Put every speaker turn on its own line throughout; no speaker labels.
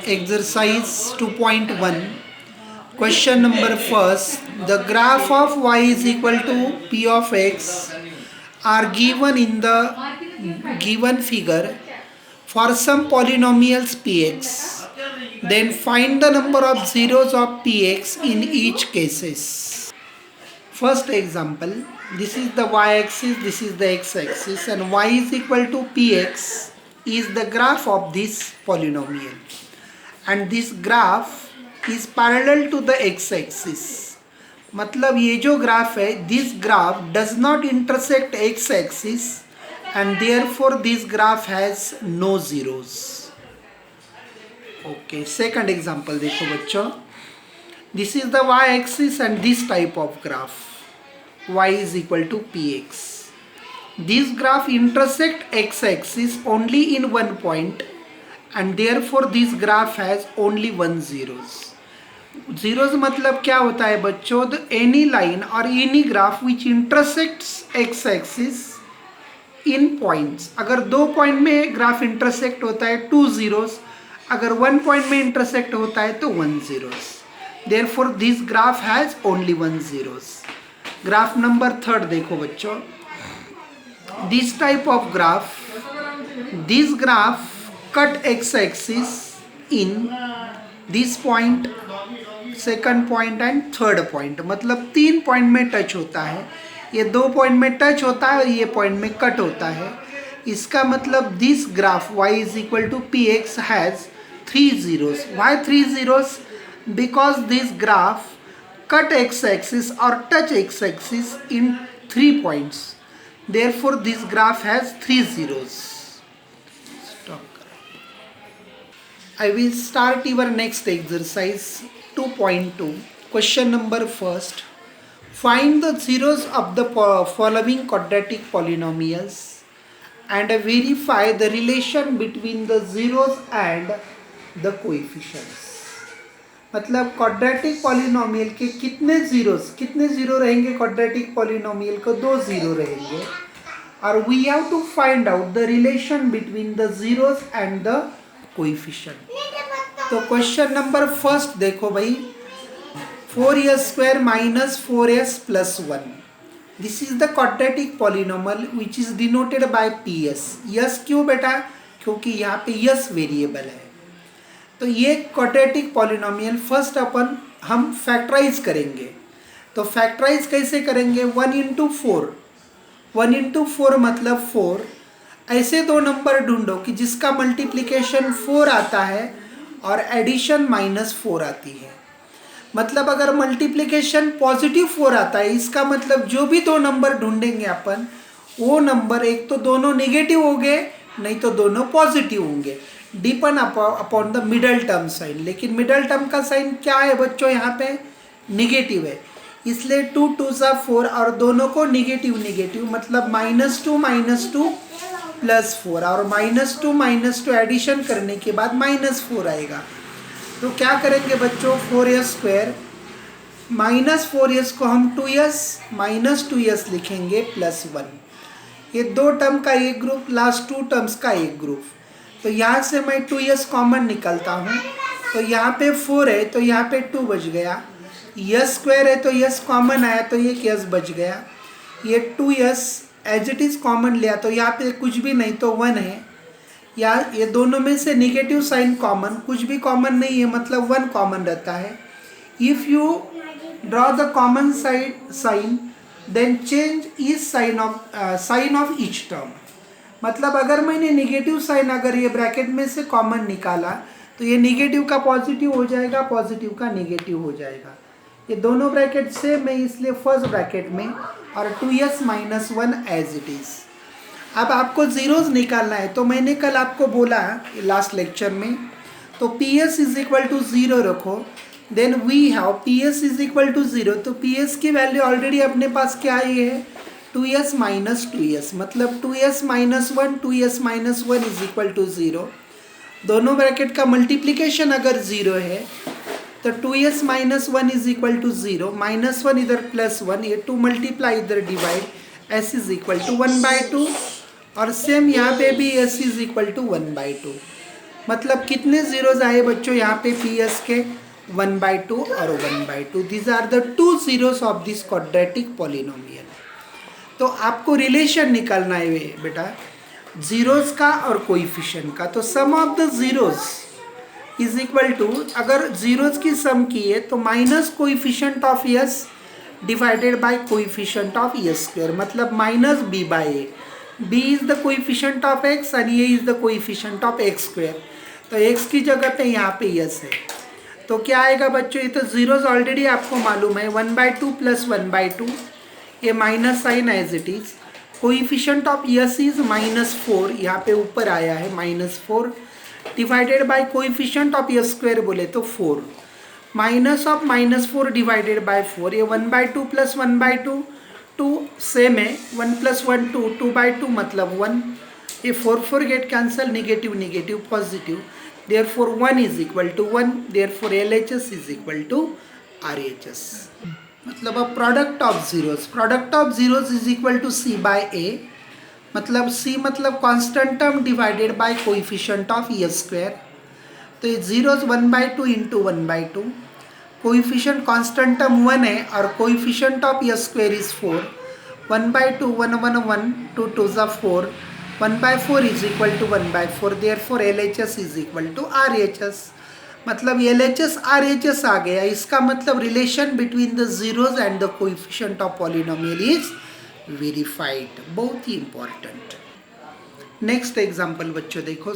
Exercise 2.1. Question number first. The graph of y is equal to p of x are given in the given figure for some polynomials px. Then find the number of zeros of px in each cases. First example. This is the y-axis, this is the x-axis, and y is equal to px is the graph of this polynomial. And this graph is parallel to the x-axis. मतलब ये जो graph है, this graph does not intersect x-axis and therefore this graph has no zeros. Okay, second example देखो बच्चों. This is the y-axis and this type of graph. Y is equal to px. This graph intersect x-axis only in one point and therefore this graph has only one zeros. Zeros मतलब क्या होता है बच्चों? The any line or any graph which intersects x-axis in points. अगर दो point में graph intersect होता है, टू जीरोस. अगर वन पॉइंट में इंटरसेक्ट होता है तो one zeros. Therefore this graph has only one zeros. Graph number third देखो बच्चों. This type of graph, this graph cut x-axis in this point, second point and third point. मतलब तीन point में touch होता है. ये दो पॉइंट में टच होता है और ये पॉइंट में कट होता है. इसका मतलब this graph y is equal to px has three zeros. Why three zeros? Because this graph cut x-axis or touch x-axis in 3 points. Therefore this graph has 3 zeros. Stop. I will start your next exercise 2.2. Question number first. Find the zeros of the following quadratic polynomials and verify the relation between the zeros and the coefficients. मतलब quadratic polynomial के कितने zero रहेंगे? Quadratic polynomial को दो zero रहेंगे और we have to find out the relation between the zeros and the coefficient. तो question number first देखो भाई. 4s² minus 4s plus 1. This is the quadratic polynomial which is denoted by ps. Yes क्यों बेटा? क्योंकि यहाँ पे yes variable है. तो ये क्वाड्रेटिक पॉलिनोमियल फर्स्ट हम फैक्टराइज करेंगे. तो फैक्टराइज कैसे करेंगे? 1 इंटू 4. 1 इंटू 4 मतलब 4. ऐसे दो नंबर ढूंढो कि जिसका मल्टीप्लिकेशन 4 आता है और एडिशन -4 आती है. मतलब अगर मल्टीप्लिकेशन पॉजिटिव 4 आता है, इसका मतलब जो भी दो नंबर ढूंढेंगे अपन, वो नंबर एक तो दोनों नेगेटिव होंगे, नहीं तो दोनों पॉजिटिव होंगे. Depend upon the middle term sign. लेकिन मिडल टर्म का साइन क्या है बच्चों? यहाँ पे निगेटिव है. इसलिए 2 2 4 और दोनों को निगेटिव मतलब -2 प्लस 4 और -2 एडिशन करने के बाद -4 आएगा. तो क्या करेंगे बच्चों? 4s² -4s को हम 2s -2s लिखेंगे प्लस 1. ये दो टर्म का एक ग्रुप, लास्ट टू टर्म्स का एक ग्रुप. तो यहाँ से मैं 2s कॉमन निकलता हूँ. तो यहाँ पे 4 है तो यहाँ पे 2 बच गया. s² है तो s कॉमन आया तो ये s बच गया. ये 2s as it is common लिया तो यहाँ पे कुछ भी नहीं तो 1 है. या ये दोनों में से निगेटिव साइन कॉमन, कुछ भी कॉमन नहीं है मतलब 1 कॉमन रहता है. If you draw the common sign then change is sign of each term. मतलब अगर मैंने निगेटिव साइन अगर ये ब्रैकेट में से कॉमन निकाला तो ये निगेटिव का पॉजिटिव हो जाएगा, पॉजिटिव का निगेटिव हो जाएगा. ये दोनों ब्रैकेट से मैं इसलिए फर्स्ट ब्रैकेट में और 2s - 1 एज इट इज़. अब आपको जीरोस निकालना है. तो मैंने कल आपको बोला लास्ट लेक्चर में, तो ps इज इक्वल टू 0 रखो. Then we have ps is equal to 0. तो ps की वैल्यू ऑलरेडी अपने पास क्या आई है? 2s - 2s. मतलब 2s - 1 2s - 1 is equal to 0. दोनों ब्रैकेट का मल्टीप्लिकेशन अगर 0 है तो 2s - 1 इज इक्वल टू 0. -1 इधर +1, ये 2 मल्टीप्लाई इधर divide, s is equal to 1/2. और सेम यहाँ पे भी s इज इक्वल टू 1/2. मतलब कितने जीरोज आए बच्चों यहाँ पे पी एस के 1/2 और 1/2. These are the two zeros of this quadratic polynomial. तो आपको रिलेशन निकालना है बेटा जीरोस का और कोइफिशिएंट का. तो sum of the zeros is equal to, अगर जीरोस की सम की है तो minus coefficient of S divided by coefficient of S square, मतलब minus B by A. B is the coefficient of x and A is the coefficient of x square. तो x की जगह पे यहाँ पे एस है. तो क्या आएगा बच्चों, ये तो जीरोस ऑलरेडी आपको मालूम है 1/2 प्लस 1/2, ये minus sign as it is. Coefficient of s is -4, यहाँ पे ऊपर आया है -4 divided by coefficient of S square बोले तो 4. माइनस ऑफ -4 डिवाइडेड बाय 4, ये 1/2 प्लस 1/2 2 सेम है. 1 प्लस 1 2, 2/2 मतलब 1. ये 4 get cancel, negative negative positive. Therefore 1 is equal to 1. Therefore LHS is equal to RHS. मतलब अब product of zeros is equal to C by A. मतलब C मतलब constant term divided by coefficient of S square. तो ये जीरोस 1/2 into 1/2. Coefficient constant term 1 है और coefficient of S square is 4. 1/2 1 1 1 2 2 4. 1/4 is equal to 1/4. Therefore LHS is equal to RHS. मतलब LHS RHS आ गया. इसका मतलब relation between the zeros and the coefficient of polynomial is verified. बहुत ही important. Next example बच्चों देखो,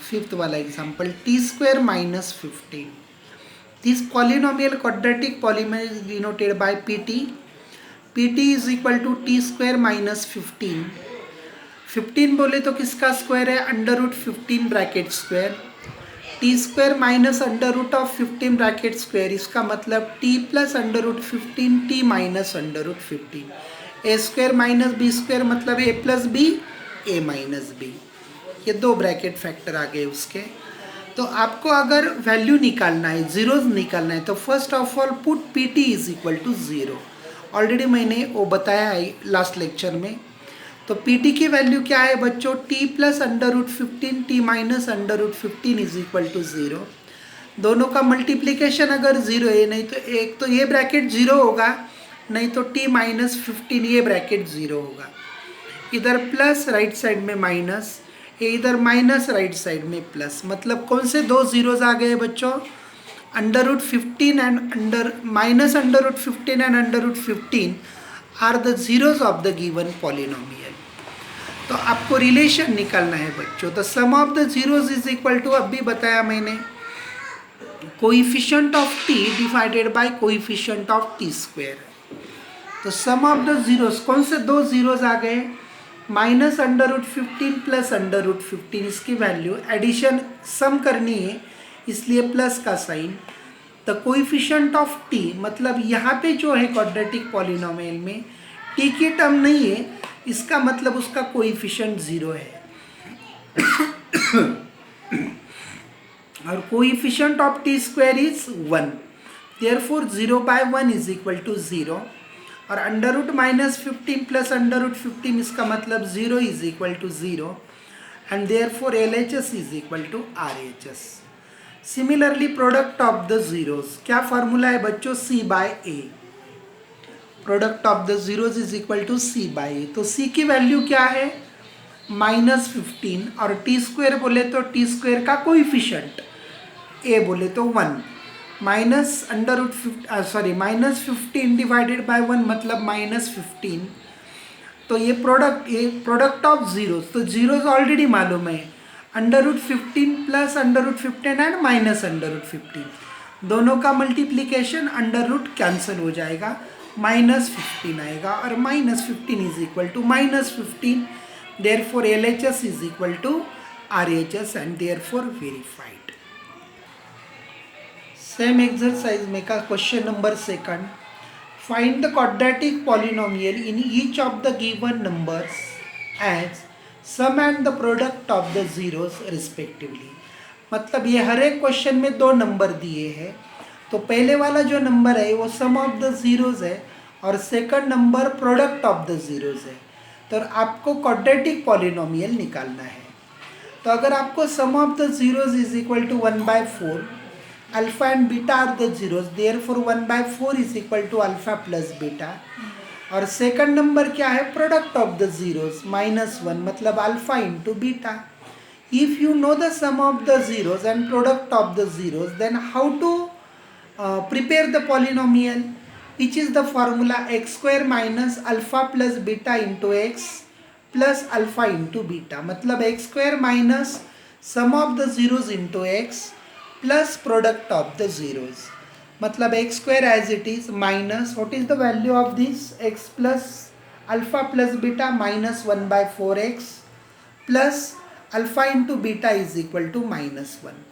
5th वाला example. t² minus 15. This polynomial quadratic polynomial is denoted bye PT. PT is equal to t² minus 15. 15 बोले तो किसका square है, √15 bracket square. t² minus √15 bracket square, इसका मतलब t plus √15 t minus √15. a² minus b² मतलब a plus b a minus b. ये दो bracket factor आ गए उसके. तो आपको अगर वैल्यू निकालना है, जीरोज निकालना है, तो first of all put PT is equal to 0. Already मैंने वो बताया है लास्ट लेक्चर में. तो PT की वैल्यू क्या है बच्चों, t plus √15 t minus √15 is equal to 0. दोनों का मल्टीप्लीकेशन अगर 0 है, नहीं तो एक तो ये ब्रैकेट 0 होगा, नहीं तो t माइनस 15 ये ब्रैकेट 0 होगा. इधर प्लस राइट साइड में माइनस, ये इधर माइनस राइट साइड में प्लस. मतलब कौन से दो जीरोज आ गए बच्चों, √15 and minus √15 and √15 are the zeros of the given polynomial. तो आपको रिलेशन निकालना है बच्चों. The sum of the zeros is equal to, अब भी बताया मैंने, coefficient of t divided by coefficient of t². तो सम ऑफ द जीरोज, कौन से दो जीरोज आ गए, माइनस √15 प्लस √15. इसकी वैल्यू एडिशन सम करनी है इसलिए प्लस का sign. The coefficient of t मतलब यहाँ पे जो है क्वाड्रेटिक पॉलिनोमियल में t की टर्म नहीं है, इसका मतलब उसका कोइफिशिएंट 0 है. और coefficient of t² is 1. Therefore 0/1 is equal to 0. और √-15 प्लस √15 इसका मतलब 0 is equal to 0. And therefore LHS is equal to RHS. Similarly product of the zeros, क्या फार्मूला है बच्चों, C by A. Product of the zeros is equal to C by A. तो C की value क्या है, -15. और t² बोले तो t² का कोइफिशिएंट A बोले तो 1. -15 डिवाइडेड बाय 1 मतलब -15. तो ये प्रोडक्ट ऑफ जीरोज. तो जीरोज ऑलरेडी मालूम है, √15 प्लस √15 एंड माइनस √15. दोनों का मल्टीप्लीकेशन √ कैंसिल हो जाएगा, -15 आएगा. और -15 is equal to -15. Therefore LHS is equal to RHS and therefore verified. Same exercise में का question number 2. Find the quadratic polynomial in each of the given numbers as sum and the product of the zeros respectively. मतलब ये हर एक question में दो number दिए हैं. तो पहले वाला जो नंबर है वो सम ऑफ द जीरोज है और second number product of the zeros है. तो आपको क्वाड्रेटिक पॉलिनोमियल निकालना है. तो तो अगर आपको sum of the zeros is equal to 1/4, alpha and beta are the zeros, therefore 1/4 is equal to alpha plus beta. और सेकंड नंबर क्या है, प्रोडक्ट ऑफ द जीरोज -1, मतलब alpha into beta. If you know the sum of the zeros and product of the zeros, then how to prepare the polynomial, which is the formula x square minus alpha plus beta into x plus alpha into beta, मतलब x square minus sum of the zeros into x plus product of the zeros, मतलब x square as it is minus what is the value of this x plus alpha plus beta minus 1/4x plus alpha into beta is equal to -1।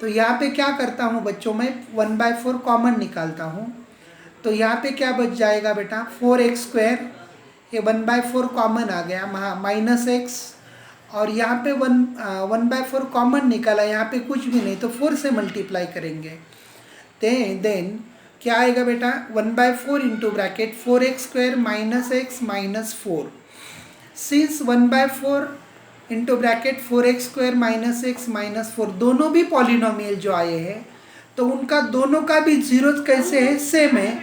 तो यहाँ पे क्या करता हूँ बच्चों, मैं 1/4 common निकालता हूँ। तो यहाँ पे क्या बच जाएगा बेटा, 4x², ये 1/4 कॉमन आ गया, -x, और यहाँ पे 1/4 कॉमन निकाला, यहाँ पे कुछ भी नहीं, तो 4 से मल्टीप्लाई करेंगे। देन क्या आएगा बेटा, 1/4 into bracket 4x² -x -4। Since 1/4 into bracket 4x² -x -4 दोनों भी पॉलिनोमियल जो आए हैं, तो उनका दोनों का भी जीरोज कैसे है, सेम है।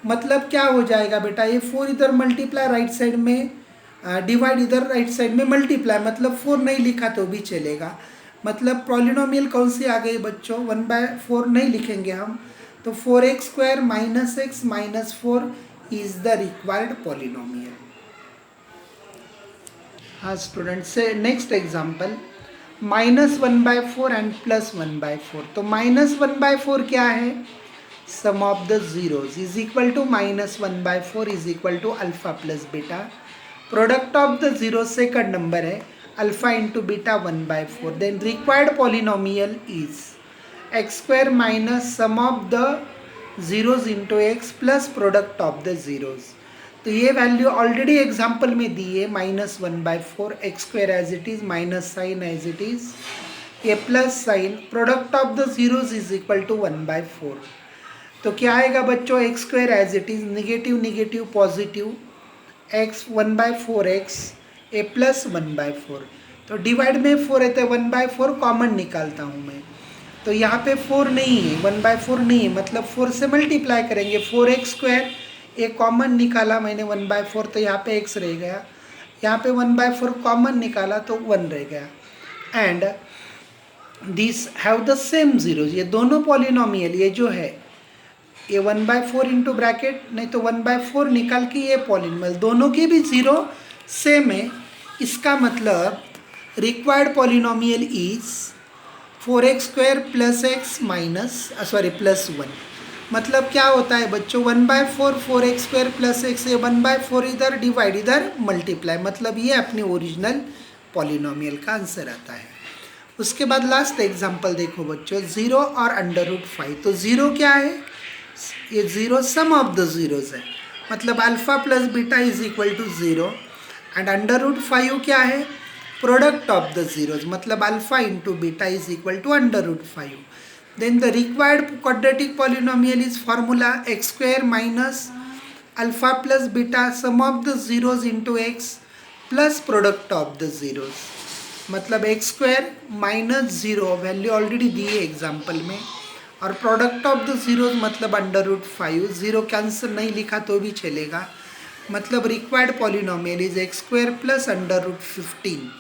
मतलब क्या हो जाएगा बेटा, ये 4 इधर मल्टीप्लाई राइट साइड में, डिवाइड इधर राइट साइड में मल्टीप्लाई, मतलब 4 नहीं लिखा तो भी चलेगा। मतलब पॉलिनोमियल कौन सी आ गई बच्चों, 1/4 नहीं लिखेंगे हम, तो 4x² -x -4 is the required polynomial. हाँ student, say next example -1/4 and +1/4। तो -1/4 क्या है, sum of the zeros is equal to -1/4 is equal to alpha plus beta. Product of the zero second number है, alpha into beta 1/4। Then required polynomial is x² minus sum of the zeros into x plus product of the zeros. तो ये value already example में दी है, -1/4, x² as it is, minus sign as it is, ये plus sign, product of the zeros is equal to 1/4। तो क्या आएगा बच्चों, x² as it is, negative negative positive, x 1/4x, A plus 1/4। तो divide में 4 है तो 1/4 कॉमन निकालता हूँ मैं, तो यहाँ पे 4 नहीं है, 1/4 नहीं है, मतलब 4 से मल्टीप्लाई करेंगे, 4x², एक कॉमन निकाला मैंने 1/4, तो यहाँ पे x रह गया, यहाँ पे 1/4 कॉमन निकाला तो 1 रह गया। And this have the same zeros, ये दोनों पॉलिनोमियल, ये जो है ये 1/4 इंटू ब्रैकेट, नहीं तो 1/4 निकाल के ये पॉलिनोमियल, दोनों के भी जीरो सेम है। इसका मतलब required polynomial is 4x² + x +1। मतलब क्या होता है बच्चों, 1/4 4x² + x, ये 1/4 इधर डिवाइड इधर मल्टीप्लाई, मतलब ये अपनी ओरिजिनल पॉलिनोमियल का आंसर आता है। उसके बाद लास्ट एग्जांपल देखो बच्चों, 0 और √5। तो 0 क्या है, ये 0 सम ऑफ द जीरोज है, मतलब alpha plus beta is equal to 0, and √5 क्या है, प्रोडक्ट ऑफ द जीरोज, मतलब alpha into beta is equal to √5। Then the required quadratic polynomial is formula x² minus alpha plus beta sum of the zeros into x plus product of the zeros, मतलब x² minus 0 value already दी है example में, और product of the zeros मतलब √5, 0 cancel नहीं लिखा तो भी चलेगा, मतलब required polynomial is x² plus √15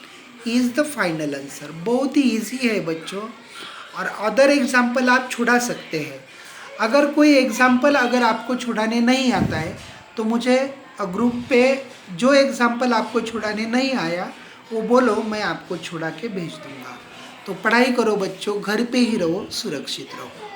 is the final answer. बहुत ही ईजी है बच्चों, और अदर एग्जाम्पल आप छुड़ा सकते हैं। अगर कोई एग्जाम्पल अगर आपको छुड़ाने नहीं आता है तो मुझे ग्रुप पे जो एग्जाम्पल आपको छुड़ाने नहीं आया वो बोलो, मैं आपको छुड़ा के भेज दूँगा। तो पढ़ाई करो बच्चों, घर पे ही रहो, सुरक्षित रहो।